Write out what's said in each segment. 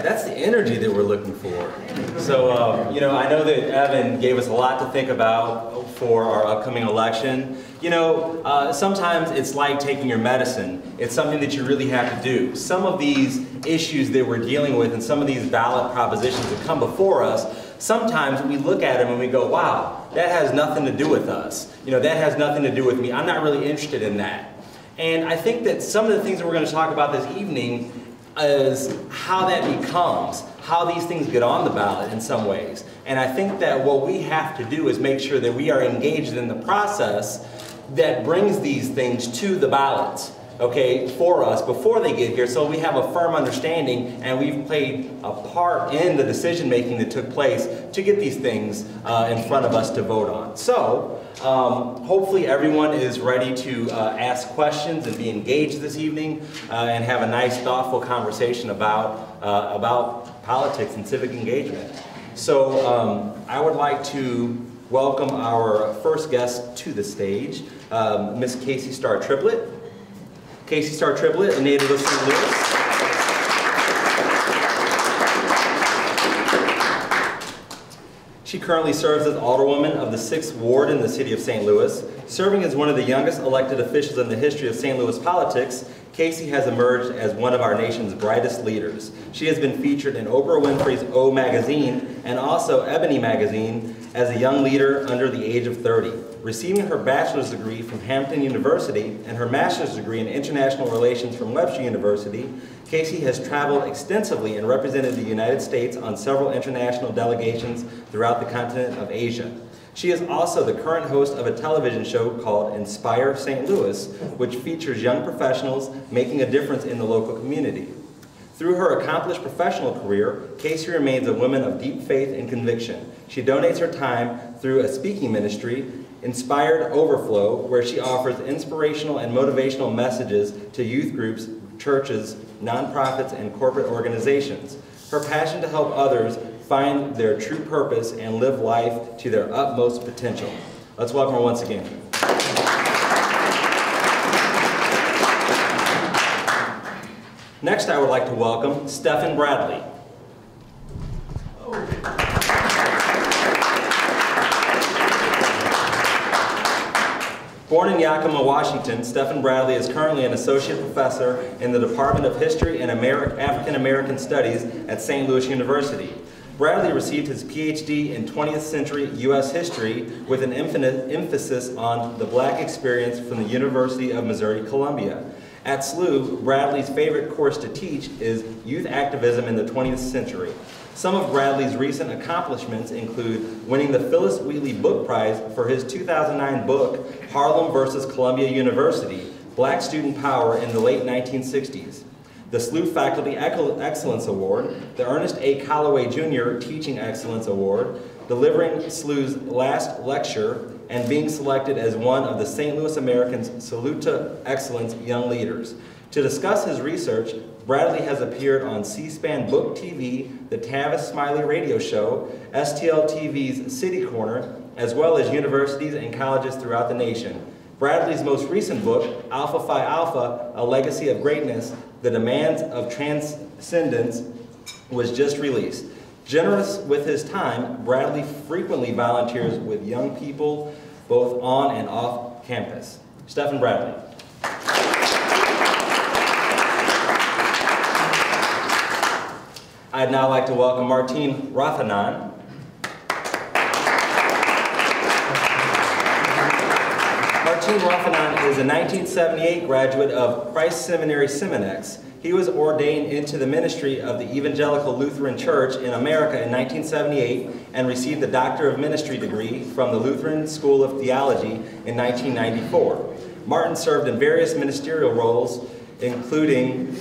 that's the energy that we're looking for. So, you know, I know that Evan gave us a lot to think about for our upcoming election. You know, sometimes it's like taking your medicine. It's something that you really have to do. Some of these issues that we're dealing with and some of these ballot propositions that come before us, sometimes we look at them and we go, wow, that has nothing to do with us. You know, that has nothing to do with me. I'm not really interested in that. And I think that some of the things that we're going to talk about this evening is how that becomes, how these things get on the ballot in some ways. And I think that what we have to do is make sure that we are engaged in the process that brings these things to the ballots, okay, for us before they get here, so we have a firm understanding and we've played a part in the decision making that took place to get these things in front of us to vote on. So hopefully everyone is ready to ask questions and be engaged this evening and have a nice thoughtful conversation about politics and civic engagement. So I would like to welcome our first guest to the stage, Miss Casey Starr Triplett. Casey Starr Triplett, a native of St. Louis. She currently serves as Alderwoman of the 6th Ward in the city of St. Louis. Serving as one of the youngest elected officials in the history of St. Louis politics, Casey has emerged as one of our nation's brightest leaders. She has been featured in Oprah Winfrey's O magazine and also Ebony magazine as a young leader under the age of 30. Receiving her bachelor's degree from Hampton University and her master's degree in international relations from Webster University, Casey has traveled extensively and represented the United States on several international delegations throughout the continent of Asia. She is also the current host of a television show called Inspire St. Louis, which features young professionals making a difference in the local community. Through her accomplished professional career, Casey remains a woman of deep faith and conviction. She donates her time through a speaking ministry, Inspired Overflow, where she offers inspirational and motivational messages to youth groups, churches, nonprofits, and corporate organizations. Her passion to help others find their true purpose and live life to their utmost potential. Let's welcome her once again. Next, I would like to welcome Stephen Bradley. Born in Yakima, Washington, Stephen Bradley is currently an associate professor in the Department of History and African American Studies at St. Louis University. Bradley received his PhD in 20th century U.S. history with an emphasis on the Black experience from the University of Missouri-Columbia. At SLU, Bradley's favorite course to teach is Youth Activism in the 20th Century. Some of Bradley's recent accomplishments include winning the Phyllis Wheatley Book Prize for his 2009 book, Harlem versus Columbia University, Black Student Power in the late 1960s, the SLU Faculty Excellence Award, the Ernest A. Callaway Jr. Teaching Excellence Award, delivering SLU's last lecture, and being selected as one of the St. Louis Americans' Salute to Excellence Young Leaders. To discuss his research, Bradley has appeared on C-SPAN Book TV, the Tavis Smiley Radio Show, STL TV's City Corner, as well as universities and colleges throughout the nation. Bradley's most recent book, Alpha Phi Alpha, A Legacy of Greatness, The Demands of Transcendence, was just released. Generous with his time, Bradley frequently volunteers with young people, both on and off campus. Stephen Bradley. I'd now like to welcome Martine Rathanan. Martine Rathanan is a 1978 graduate of Christ Seminary Seminex. He was ordained into the ministry of the Evangelical Lutheran Church in America in 1978 and received the Doctor of Ministry degree from the Lutheran School of Theology in 1994. Martin served in various ministerial roles, including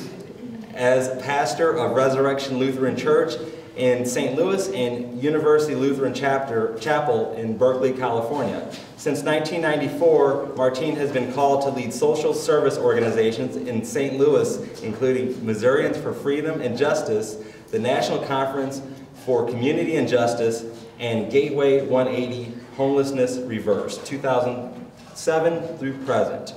as pastor of Resurrection Lutheran Church in St. Louis and University Lutheran Chapel in Berkeley, California. Since 1994, Martine has been called to lead social service organizations in St. Louis, including Missourians for Freedom and Justice, the National Conference for Community and Justice, and Gateway 180 Homelessness Reversed, 2007 through present.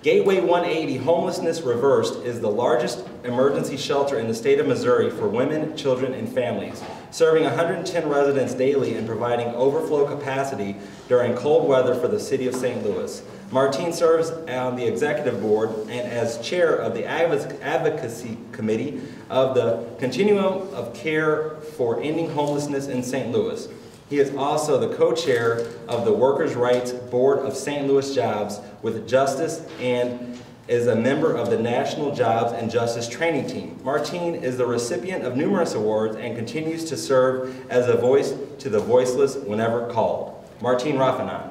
Gateway 180 Homelessness Reversed is the largest emergency shelter in the state of Missouri for women, children, and families, serving 110 residents daily and providing overflow capacity during cold weather for the city of St. Louis. Martine serves on the executive board and as chair of the advocacy committee of the Continuum of Care for Ending Homelessness in St. Louis. He is also the co-chair of the Workers' Rights Board of St. Louis Jobs with Justice and is a member of the National Jobs and Justice Training Team. Martine is the recipient of numerous awards and continues to serve as a voice to the voiceless whenever called. Martine Raffanon.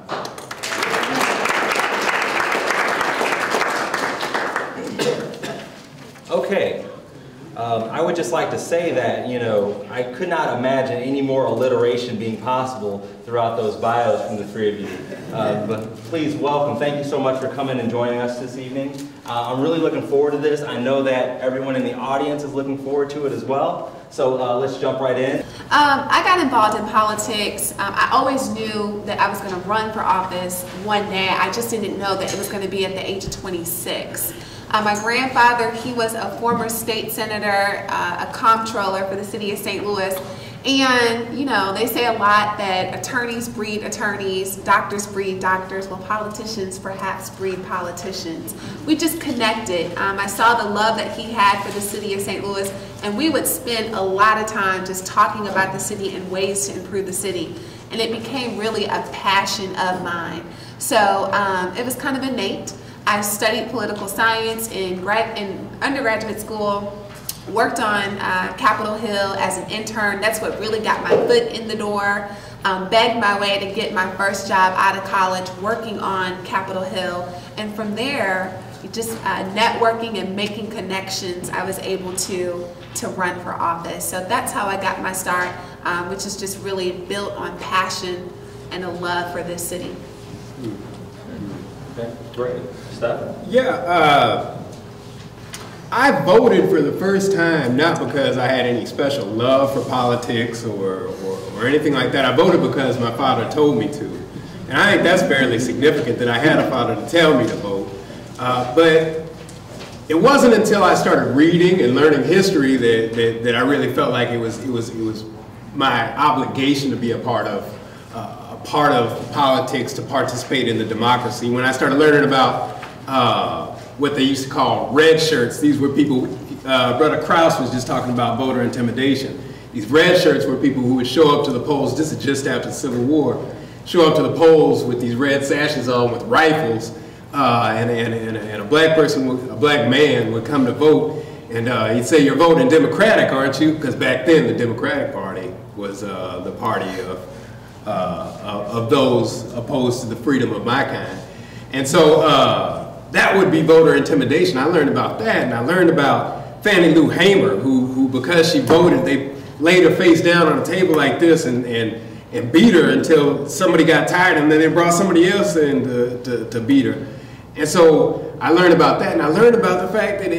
Okay. I would just like to say that, you know, I could not imagine any more alliteration being possible throughout those bios from the three of you. But please welcome, thank you so much for coming and joining us this evening. I'm really looking forward to this. I know that everyone in the audience is looking forward to it as well. So let's jump right in. I got involved in politics. I always knew that I was going to run for office one day. I just didn't know that it was going to be at the age of 26. My grandfather, he was a former state senator, a comptroller for the city of St. Louis. And, you know, they say a lot that attorneys breed attorneys, doctors breed doctors. Well, politicians perhaps breed politicians. We just connected. I saw the love that he had for the city of St. Louis, and we would spend a lot of time just talking about the city and ways to improve the city. And it became really a passion of mine. So it was kind of innate. I studied political science in undergraduate school, worked on Capitol Hill as an intern. That's what really got my foot in the door. Begged my way to get my first job out of college working on Capitol Hill. And from there, just networking and making connections, I was able to run for office. So that's how I got my start, which is just really built on passion and a love for this city. Okay, great. Steph? Yeah, I voted for the first time not because I had any special love for politics or anything like that. I voted because my father told me to. And I think that's fairly significant that I had a father to tell me to vote. But it wasn't until I started reading and learning history that I really felt like it was my obligation to be a part of politics, to participate in the democracy. When I started learning about what they used to call red shirts, these were people, Brother Krause was just talking about voter intimidation. These red shirts were people who would show up to the polls, this is just after the Civil War, show up to the polls with these red sashes on with rifles, and a black person, a black man would come to vote, and he'd say, "You're voting Democratic, aren't you?" Because back then the Democratic Party was the party of those opposed to the freedom of my kind. And so that would be voter intimidation. I learned about that, and I learned about Fannie Lou Hamer, who because she voted, they laid her face down on a table like this and beat her until somebody got tired, and then they brought somebody else in to beat her. And so I learned about that, and I learned about the fact that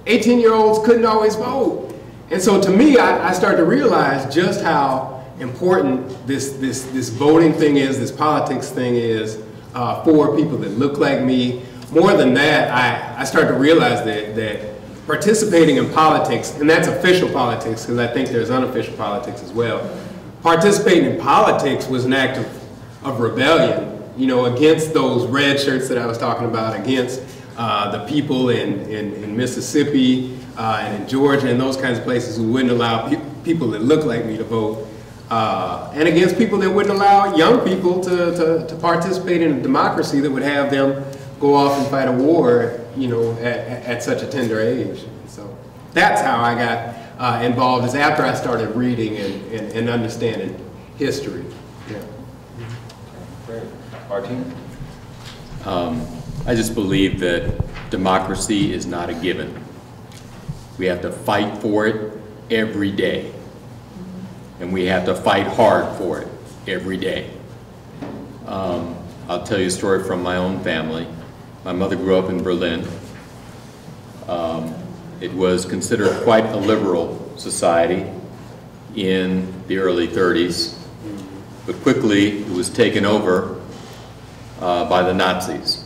18-year-olds couldn't always vote. And so to me, I started to realize just how important this voting thing is, this politics thing is for people that look like me. More than that, I started to realize that participating in politics, and that's official politics because I think there's unofficial politics as well, participating in politics was an act of rebellion, you know, against those red shirts that I was talking about, against the people in Mississippi and in Georgia and those kinds of places who wouldn't allow people that look like me to vote. And against people that wouldn't allow young people to participate in a democracy that would have them go off and fight a war, you know, at such a tender age. So that's how I got involved, is after I started reading and understanding history. Yeah. Great. Martine? I just believe that democracy is not a given. We have to fight for it every day. And we have to fight hard for it every day. I'll tell you a story from my own family. My mother grew up in Berlin. It was considered quite a liberal society in the early 30s, but quickly it was taken over by the Nazis.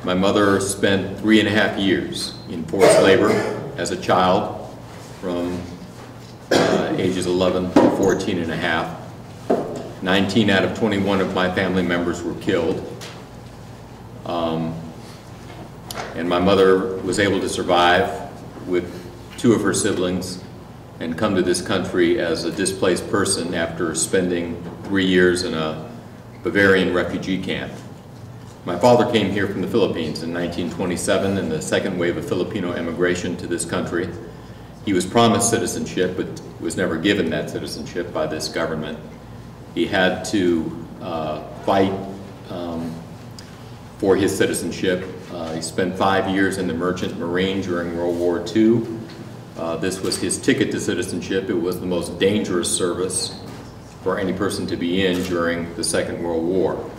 My mother spent 3.5 years in forced labor as a child from ages 11 to 14 and a half. 19 out of 21 of my family members were killed. And my mother was able to survive with 2 of her siblings and come to this country as a displaced person after spending 3 years in a Bavarian refugee camp. My father came here from the Philippines in 1927 in the second wave of Filipino immigration to this country. He was promised citizenship, but was never given that citizenship by this government. He had to fight for his citizenship. He spent 5 years in the Merchant Marine during World War II. This was his ticket to citizenship. It was the most dangerous service for any person to be in during the Second World War.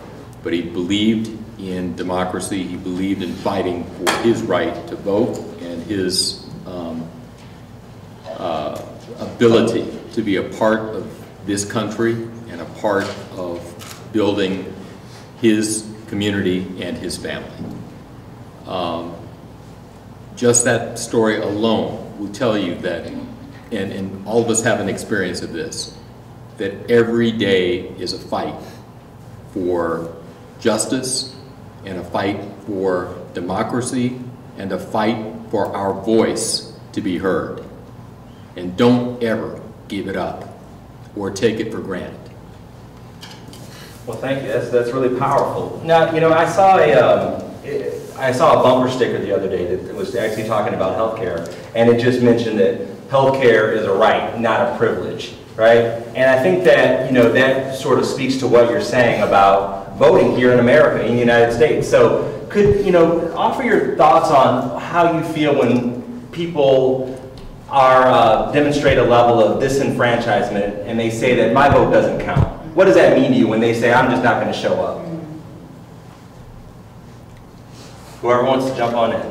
But he believed in democracy. He believed in fighting for his right to vote and his ability to be a part of this country and a part of building his community and his family. Just that story alone will tell you that, and all of us have an experience of this, that every day is a fight for justice and a fight for democracy and a fight for our voice to be heard. And don't ever give it up or take it for granted. Well, thank you. That's really powerful. Now, you know, I saw a bumper sticker the other day that was actually talking about healthcare, and it just mentioned that healthcare is a right, not a privilege, right? And I think that, you know, that sort of speaks to what you're saying about voting here in America, in the United States. So could, you know, offer your thoughts on how you feel when people are demonstrate a level of disenfranchisement and they say that my vote doesn't count. What does that mean to you when they say, I'm just not going to show up? Whoever wants to jump on in.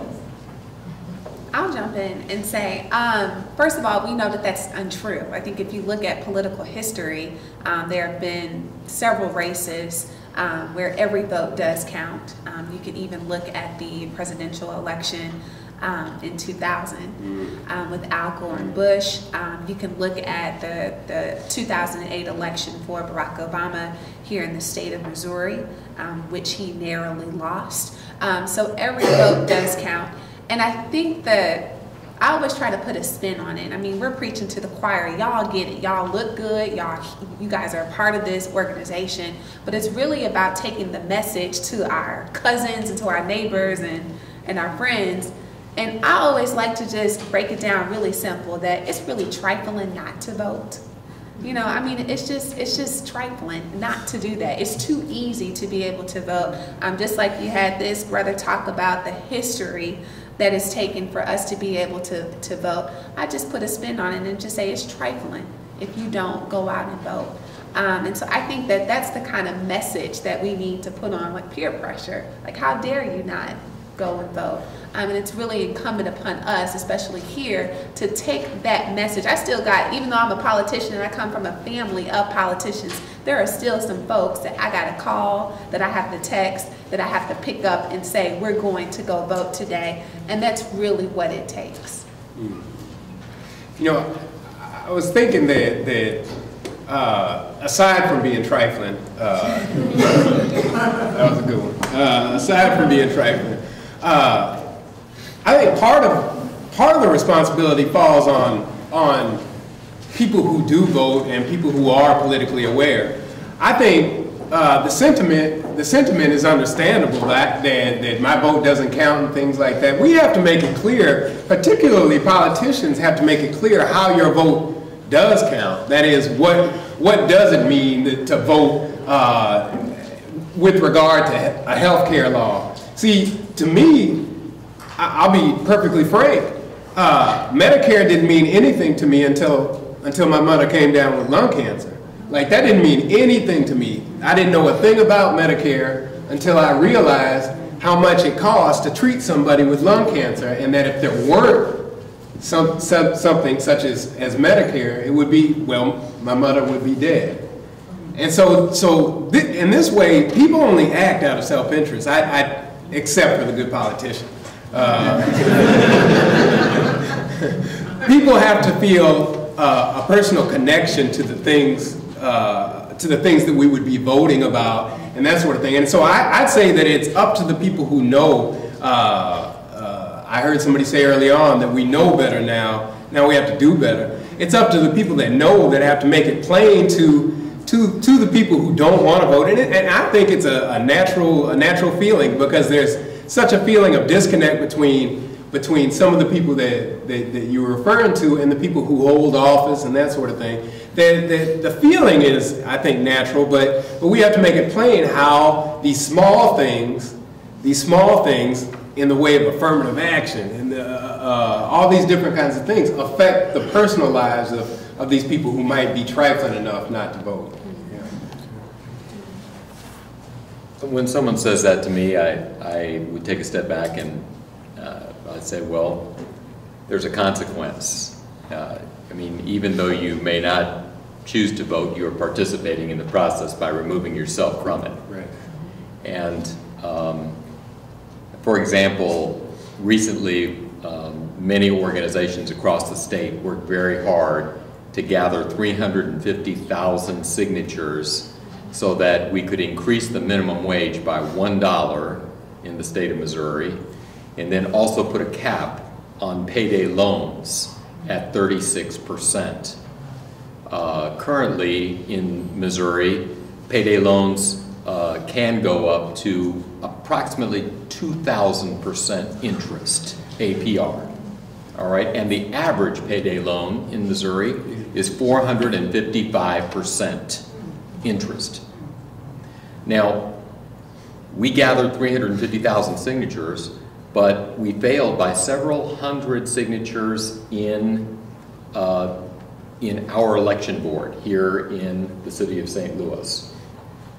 I'll jump in and say, first of all, we know that that's untrue. I think if you look at political history, there have been several races where every vote does count. You can even look at the presidential election in 2000 with Al Gore and Bush. You can look at the 2008 election for Barack Obama here in the state of Missouri, which he narrowly lost. So every vote does count. And I think that I always try to put a spin on it. I mean, we're preaching to the choir. Y'all get it. Y'all look good. You guys are a part of this organization. But it's really about taking the message to our cousins and to our neighbors and our friends. And I always like to just break it down really simple, that it's really trifling not to vote. You know, I mean, it's just trifling not to do that. It's too easy to be able to vote. Just like you had this brother talk about the history that is taken for us to be able to vote. I just put a spin on it and just say it's trifling if you don't go out and vote. And so I think that that's the kind of message that we need to put on, like peer pressure. Like, how dare you not go and vote? And it's really incumbent upon us, especially here, to take that message. I still got, even though I'm a politician and I come from a family of politicians, there are still some folks that I got to call, that I have to text, that I have to pick up and say, we're going to go vote today. And that's really what it takes. You know, I was thinking that aside from being trifling, that was a good one. Aside from being trifling, I think part of the responsibility falls on people who do vote and people who are politically aware. I think the sentiment is understandable that my vote doesn't count and things like that. We have to make it clear, particularly politicians have to make it clear how your vote does count. That is, what does it mean to vote with regard to a health care law? See, to me, I'll be perfectly frank, Medicare didn't mean anything to me until my mother came down with lung cancer. Like, that didn't mean anything to me. I didn't know a thing about Medicare until I realized how much it costs to treat somebody with lung cancer, and that if there weren't something such as Medicare, it would be, well, my mother would be dead. And so in this way, people only act out of self-interest. except for the good politician. People have to feel a personal connection to the things that we would be voting about and that sort of thing. And so I'd say that it's up to the people who know. I heard somebody say early on that we know better now. Now we have to do better. It's up to the people that know that have to make it plain to the people who don't want to vote. And I think it's a natural feeling, because there's such a feeling of disconnect between some of the people that you were referring to and the people who hold office and that sort of thing. The feeling is, I think, natural, but we have to make it plain how these small things in the way of affirmative action and all these different kinds of things affect the personal lives of these people who might be trifling enough not to vote. When someone says that to me, I would take a step back and I'd say, well, there's a consequence. I mean, even though you may not choose to vote, you're participating in the process by removing yourself from it. Right. And for example, recently, many organizations across the state worked very hard to gather 350,000 signatures so that we could increase the minimum wage by $1 in the state of Missouri, and then also put a cap on payday loans at 36%. Currently in Missouri, payday loans can go up to approximately 2,000% interest, APR. All right, and the average payday loan in Missouri is 455% interest. Now, we gathered 350,000 signatures, but we failed by several hundred signatures in our election board here in the city of St. Louis.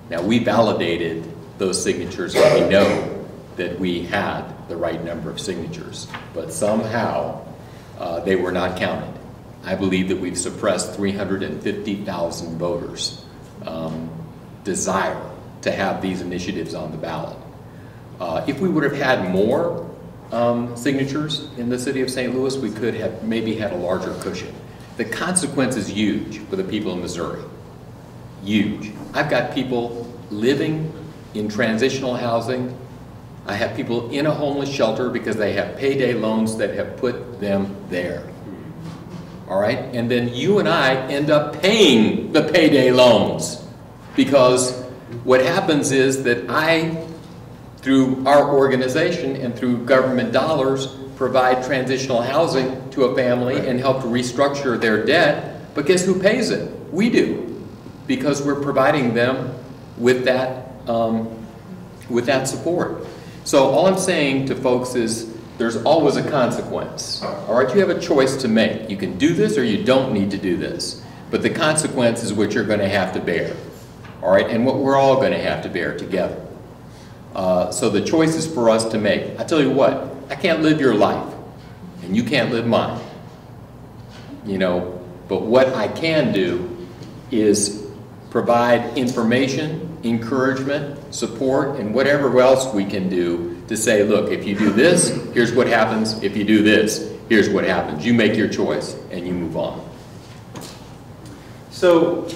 Now, we validated those signatures and we know that we had the right number of signatures, but somehow they were not counted. I believe that we've suppressed 350,000 voters' desire to have these initiatives on the ballot. If we would have had more signatures in the city of St. Louis, we could have maybe had a larger cushion. The consequence is huge for the people in Missouri. Huge. I've got people living in transitional housing. I have people in a homeless shelter because they have payday loans that have put them there. All right? And then you and I end up paying the payday loans, because what happens is that I, through our organization and through government dollars, provide transitional housing to a family and help to restructure their debt. But guess who pays it? We do, because we're providing them with that support. So all I'm saying to folks is there's always a consequence. All right, you have a choice to make. You can do this or you don't need to do this. But the consequence is what you're going to have to bear. All right, and what we're all going to have to bear together. So the choice is for us to make. I tell you what, I can't live your life, and you can't live mine. You know, but what I can do is provide information, encouragement, support, and whatever else we can do to say, look, if you do this, here's what happens. If you do this, here's what happens. You make your choice, and you move on. So,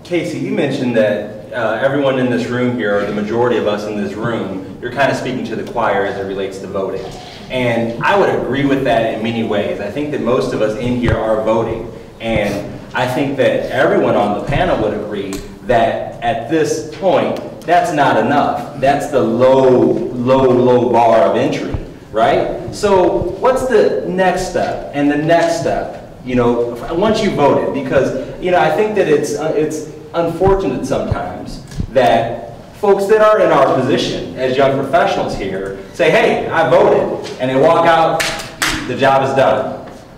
Casey, you mentioned that everyone in this room here, or the majority of us in this room, you're kind of speaking to the choir as it relates to voting. And I would agree with that in many ways. I think that most of us in here are voting. And I think that everyone on the panel would agree that at this point, that's not enough. That's the low bar of entry, right? So what's the next step and the next step, you know, once you voted? Because, you know, I think that it's unfortunate sometimes that folks that are in our position as young professionals here say, hey, I voted, and they walk out, the job is done.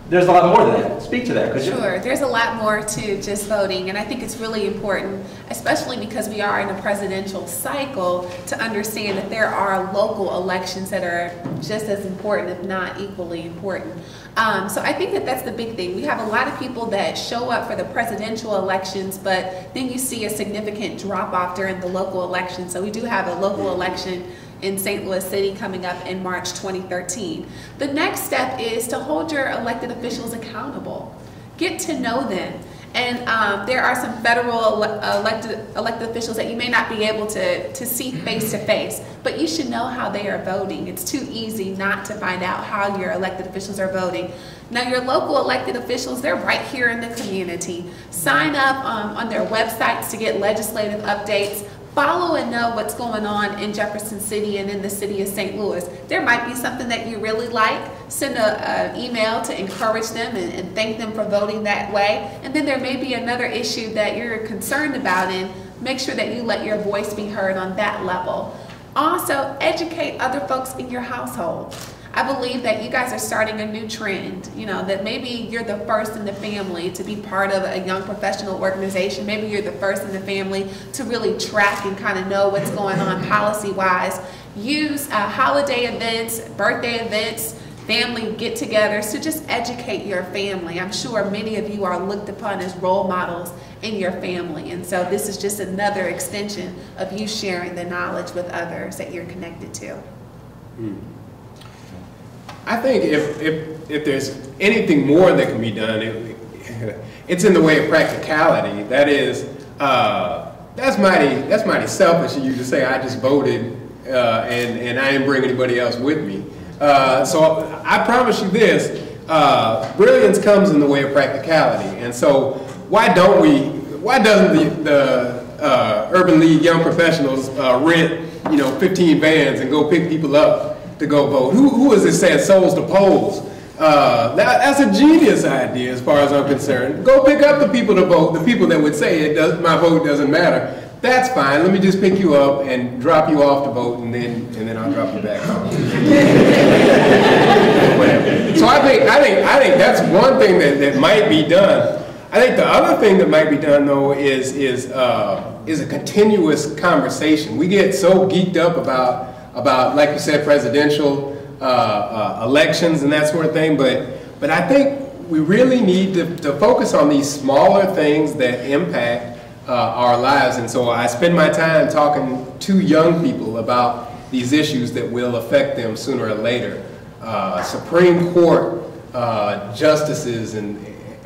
There's a lot more than that. Speak to that, could you? Sure, there's a lot more to just voting, and I think it's really important, especially because we are in a presidential cycle, to understand that there are local elections that are just as important, if not equally important. So I think that that's the big thing. We have a lot of people that show up for the presidential elections, but then you see a significant drop off during the local election. So we do have a local election in St. Louis City coming up in March 2013. The next step is to hold your elected officials accountable. Get to know them. And there are some federal elected officials that you may not be able to see face to face, but you should know how they are voting. It's too easy not to find out how your elected officials are voting. Now, your local elected officials, they're right here in the community. Sign up on their websites to get legislative updates. Follow and know what's going on in Jefferson City and in the city of St. Louis. There might be something that you really like. Send an email to encourage them and thank them for voting that way. And then there may be another issue that you're concerned about, and make sure that you let your voice be heard on that level. Also, educate other folks in your household. I believe that you guys are starting a new trend, you know, that maybe you're the first in the family to be part of a young professional organization. Maybe you're the first in the family to really track and kind of know what's going on policy-wise. Use holiday events, birthday events, family get-togethers to just educate your family. I'm sure many of you are looked upon as role models in your family, and so this is just another extension of you sharing the knowledge with others that you're connected to. I think if there's anything more that can be done, it's in the way of practicality. That is, that's mighty selfish of you to say I just voted and I didn't bring anybody else with me. So I promise you this: brilliance comes in the way of practicality. And so why doesn't the Urban League Young Professionals rent 15 vans and go pick people up to go vote? Who is it saying souls to polls? That's a genius idea as far as I'm concerned. Go pick up the people to vote, the people that would say my vote doesn't matter. That's fine. Let me just pick you up and drop you off to vote, and then I'll drop you back home. So I think that's one thing that might be done. I think the other thing that might be done though is a continuous conversation. We get so geeked up about, like you said, presidential elections and that sort of thing, but I think we really need to focus on these smaller things that impact our lives. And so I spend my time talking to young people about these issues that will affect them sooner or later. Supreme Court justices and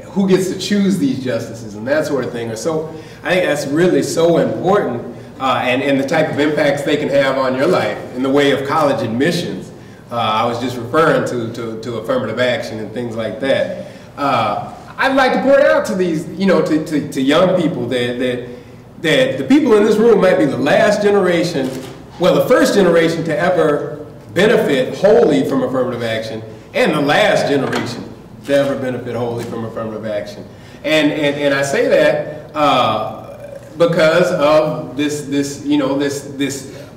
who gets to choose these justices and that sort of thing. So I think that's really so important. And the type of impacts they can have on your life in the way of college admissions. I was just referring to affirmative action and things like that. I'd like to point out to these, to young people that the people in this room might be the last generation, well, the first generation to ever benefit wholly from affirmative action, and the last generation to ever benefit wholly from affirmative action. And I say that because of this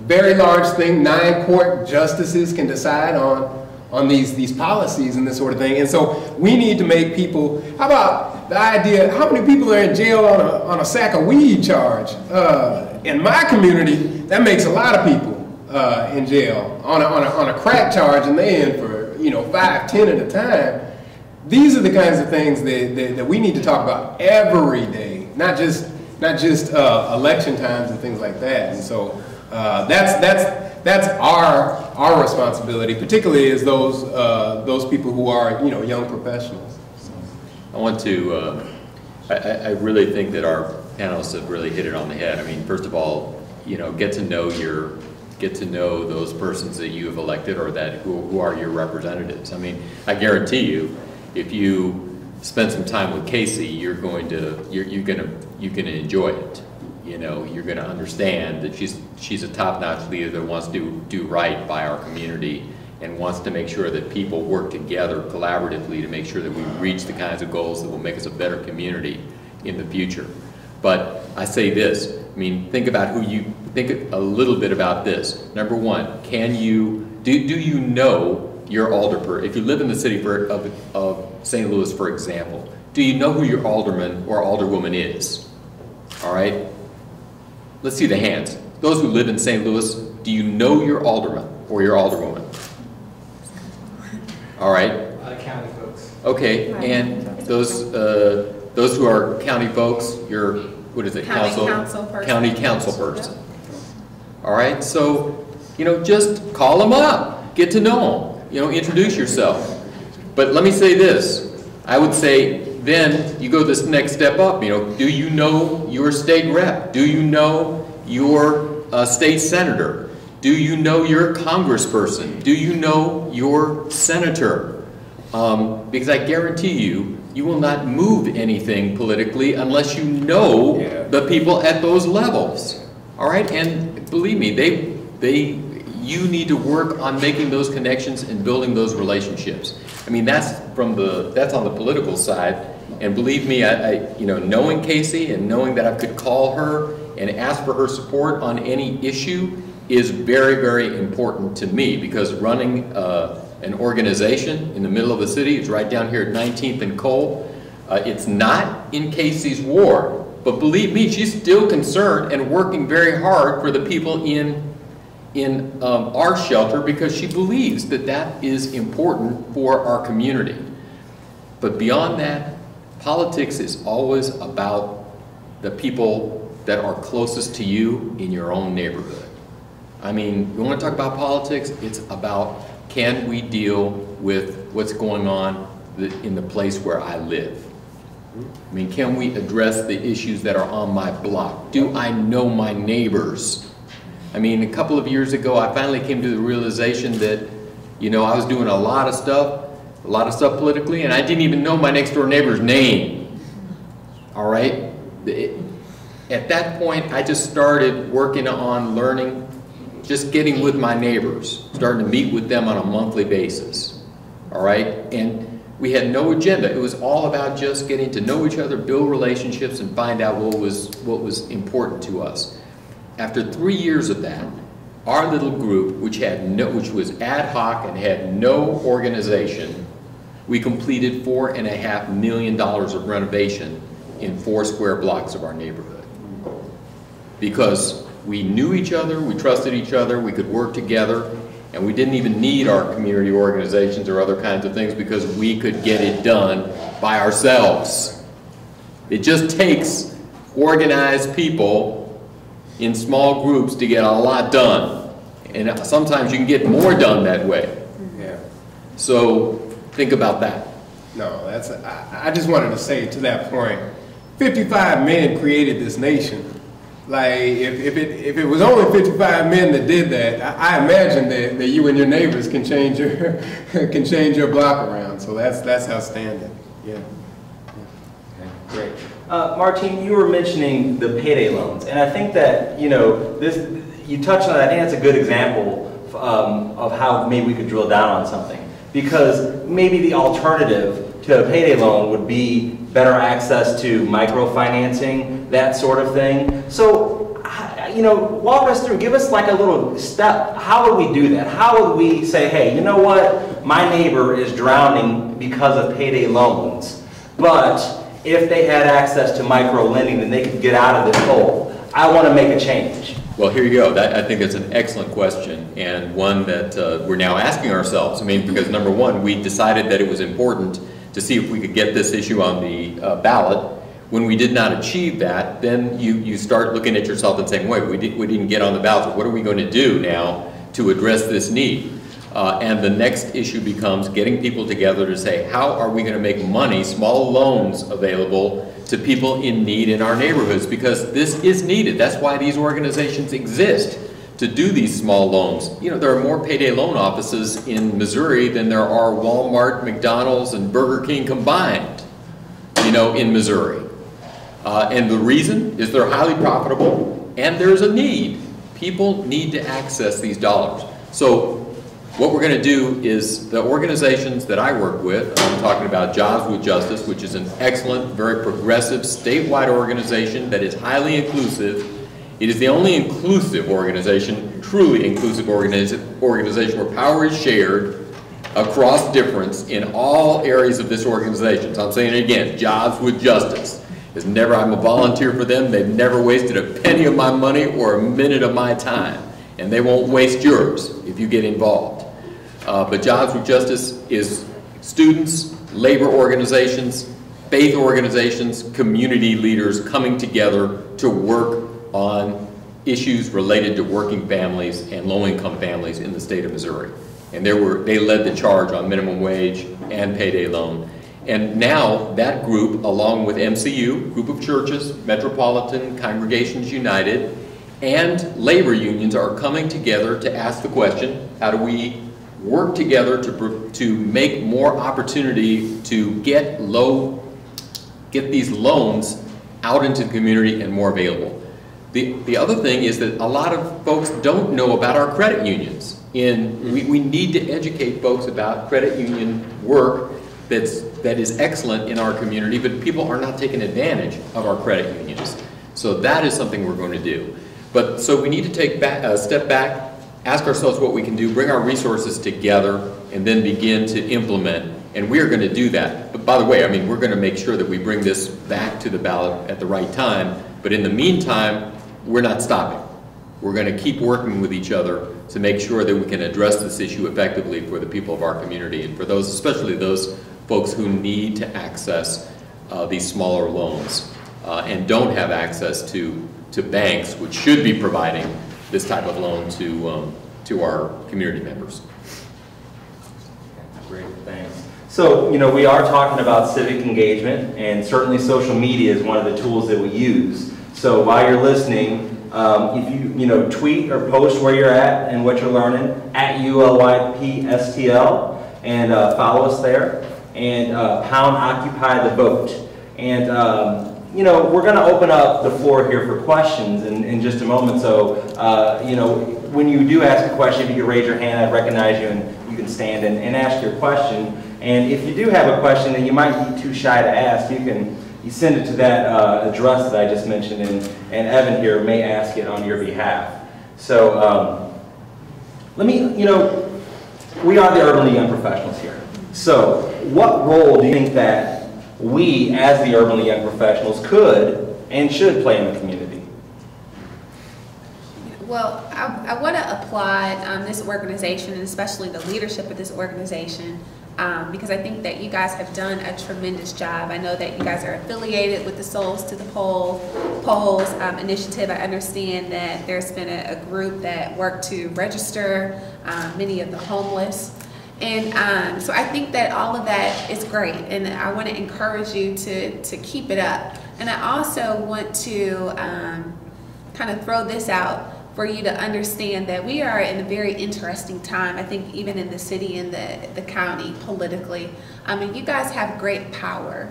very large thing. 9 court justices can decide on these policies and this sort of thing. And so we need to make people, how about the idea, how many people are in jail on a sack of weed charge? In my community, that makes a lot of people in jail on a crack charge, and they in for 5, 10 at a time. These are the kinds of things that we need to talk about every day, not just election times and things like that. And so that's our responsibility, particularly as those people who are young professionals. I want to. I really think that our panelists have really hit it on the head. I mean, first of all, get to know those persons that you have elected or who are your representatives. I mean, I guarantee you, if you spend some time with Casey, you're gonna enjoy it. You're gonna understand that she's a top-notch leader that wants to do right by our community and wants to make sure that people work together collaboratively to make sure that we reach the kinds of goals that will make us a better community in the future. But I say this, I mean, think a little bit about this. Number one, do you know your alderperson? If you live in the city of St. Louis, for example, do you know who your alderman or alderwoman is? All right? Let's see the hands. Those who live in St. Louis, do you know your alderman or your alderwoman? All right. County folks. Okay, and those who are county folks, County council person. County council person. All right, so You know, just call them up, get to know them, you know, introduce yourself. But let me say this, I would say then you go this next step up, you know, do you know your state rep? Do you know your state senator? Do you know your congressperson? Do you know your senator? Because I guarantee you, you will not move anything politically unless you know the people at those levels. All right, and believe me, you need to work on making those connections and building those relationships. I mean, that's on the political side. And believe me, you know, knowing Casey and knowing that I could call her and ask for her support on any issue is very, very important to me, because running an organization in the middle of the city, it's right down here at 19th and Cole. It's not in Casey's ward, but believe me, she's still concerned and working very hard for the people in our shelter, because she believes that that is important for our community. But beyond that, politics is always about the people that are closest to you in your own neighborhood. I mean, you want to talk about politics, it's about, can we deal with what's going on in the place where I live? I mean, can we address the issues that are on my block? Do I know my neighbors? I mean, a couple of years ago, I finally came to the realization that, you know, I was doing a lot of stuff politically, and I didn't even know my next door neighbor's name. All right? At that point, I just started working on learning, just getting with my neighbors, starting to meet with them on a monthly basis. All right? And we had no agenda. It was all about just getting to know each other, build relationships, and find out what was important to us. After 3 years of that, our little group, which was ad hoc and had no organization, we completed $4.5 million of renovation in 4 square blocks of our neighborhood. Because we knew each other, we trusted each other, we could work together, and we didn't even need our community organizations or other kinds of things, because we could get it done by ourselves. It just takes organized people in small groups to get a lot done. And sometimes you can get more done that way. Yeah. So think about that. No, I just wanted to say to that point, 55 men created this nation. Like, if it was only 55 men that did that, I imagine that you and your neighbors can change your block around. So that's outstanding. Yeah. Okay, great. Martine, you were mentioning the payday loans, and I think that, you know, you touched on that. I think that's a good example of how maybe we could drill down on something, because maybe the alternative to a payday loan would be better access to microfinancing, that sort of thing. So, you know, walk us through, give us like a little step. How would we do that? How would we say, hey, you know what, my neighbor is drowning because of payday loans, but if they had access to micro lending, then they could get out of this hole. I want to make a change. Well, here you go. I think it's an excellent question, and one that we're now asking ourselves. I mean, because number one, we decided that it was important to see if we could get this issue on the ballot. When we did not achieve that, then you start looking at yourself and saying, wait, we didn't get on the ballot. What are we going to do now to address this need? And the next issue becomes getting people together to say, how are we going to make money, small loans available to people in need in our neighborhoods? Because this is needed. That's why these organizations exist, to do these small loans. You know, there are more payday loan offices in Missouri than there are Walmart, McDonald's, and Burger King combined, you know, in Missouri. And the reason is they're highly profitable, and there's a need. People need to access these dollars. So what we're going to do is, the organizations that I work with, I'm talking about Jobs with Justice, which is an excellent, very progressive, statewide organization that is highly inclusive. It is the only inclusive organization, truly inclusive organization where power is shared across difference in all areas of this organization. So I'm saying it again, Jobs with Justice. I'm a volunteer for them. They've never wasted a penny of my money or a minute of my time. And they won't waste yours if you get involved. But Jobs with Justice is students, labor organizations, faith organizations, community leaders coming together to work on issues related to working families and low-income families in the state of Missouri. And they led the charge on minimum wage and payday loan. And now that group, along with MCU, group of churches, Metropolitan Congregations United, and labor unions are coming together to ask the question, how do we work together to make more opportunity to get these loans out into the community and more available. The other thing is that a lot of folks don't know about our credit unions. We need to educate folks about credit union work that is excellent in our community, but people are not taking advantage of our credit unions. So that is something we're going to do. But so we need to take a step back, ask ourselves what we can do, bring our resources together, and then begin to implement. And we are going to do that. But by the way, I mean, we're going to make sure that we bring this back to the ballot at the right time. But in the meantime, we're not stopping. We're going to keep working with each other to make sure that we can address this issue effectively for the people of our community and for those, especially those folks who need to access these smaller loans and don't have access to banks, which should be providing this type of loan to our community members. Great, thanks. So, you know, we are talking about civic engagement, and certainly social media is one of the tools that we use. So while you're listening, if you tweet or post where you're at and what you're learning at ULYP STL, and follow us there, and pound Occupy the Vote. And we're going to open up the floor here for questions in just a moment. So when you do ask a question, if you could raise your hand, I'd recognize you, and you can stand and ask your question. And if you do have a question that you might be too shy to ask, you send it to that address that I just mentioned, and Evan here may ask it on your behalf. So we are the Urban League Young Professionals here. So what role do you think that we, as the Urban League Young Professionals, could and should play in the community? Well, I want to applaud this organization, and especially the leadership of this organization, because I think that you guys have done a tremendous job. I know that you guys are affiliated with the Souls to the Polls initiative. I understand that there's been a group that worked to register many of the homeless. And so I think that all of that is great, and I want to encourage you to keep it up. And I also want to kind of throw this out for you to understand that we are in a very interesting time, I think, even in the city and the county politically. I mean, you guys have great power.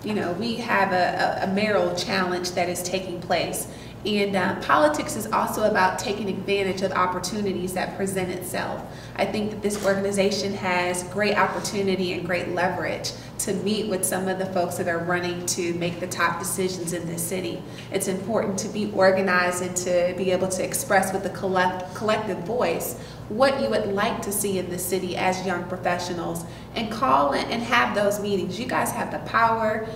We have a mayoral challenge that is taking place. And politics is also about taking advantage of opportunities that present itself. I think that this organization has great opportunity and great leverage to meet with some of the folks that are running to make the top decisions in this city. It's important to be organized and to be able to express with a collective voice what you would like to see in the city as young professionals, and call and have those meetings. You guys have the power.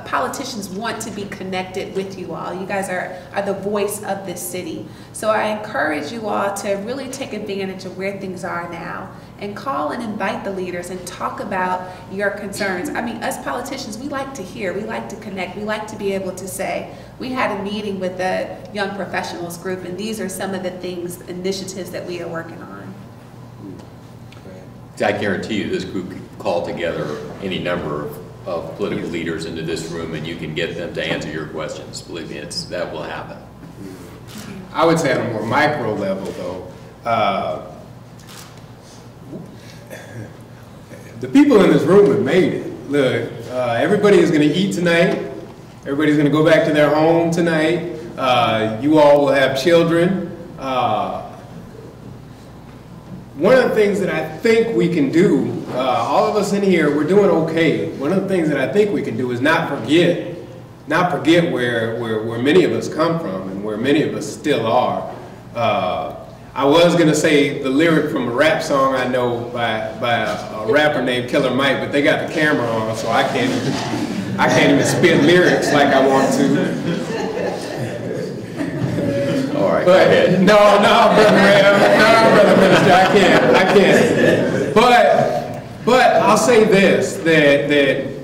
Politicians want to be connected with you all. You guys are the voice of this city. So I encourage you all to really take advantage of where things are now and call and invite the leaders and talk about your concerns. I mean, us politicians, we like to hear, we like to connect, we like to be able to say, we had a meeting with the Young Professionals group, and these are some of the initiatives that we are working on. I guarantee you this group can call together any number of political leaders into this room, and you can get them to answer your questions. Believe me, that will happen. I would say on a more micro level, though, the people in this room have made it. Look, everybody is going to eat tonight. Everybody's going to go back to their home tonight. You all will have children. One of the things that I think we can do, all of us in here, we're doing okay. One of the things that I think we can do is not forget where many of us come from and where many of us still are. I was going to say the lyric from a rap song I know by a rapper named Killer Mike, but they got the camera on, so I can't even spit lyrics like I want to. All right, But, go ahead. no, brother minister, I can't. But I'll say this, that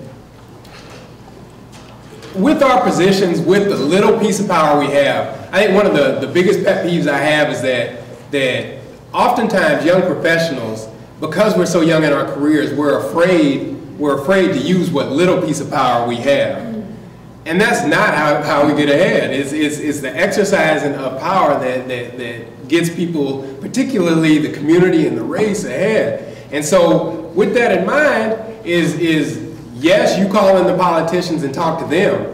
with our positions, with the little piece of power we have, I think one of the biggest pet peeves I have is that oftentimes young professionals, because we're so young in our careers, we're afraid to use what little piece of power we have. And that's not how we get ahead. It's the exercising of power that gets people, particularly the community and the race, ahead. And so with that in mind is yes, you call in the politicians and talk to them.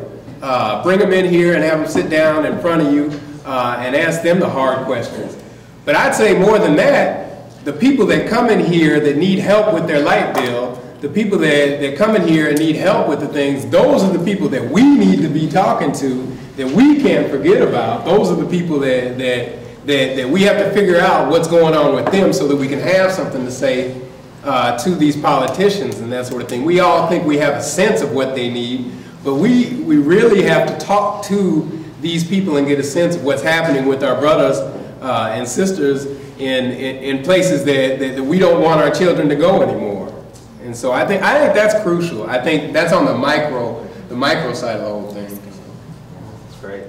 Bring them in here and have them sit down in front of you and ask them the hard questions. But I'd say more than that, the people that come in here that need help with their light bill, the people that come in here and need help with the things, those are the people that we need to be talking to, that we can't forget about. Those are the people that we have to figure out what's going on with them so that we can have something to say to these politicians and that sort of thing. We all think we have a sense of what they need, but we really have to talk to these people and get a sense of what's happening with our brothers and sisters in places that we don't want our children to go anymore. And so I think that's crucial. I think that's on the micro side of the whole thing. That's great.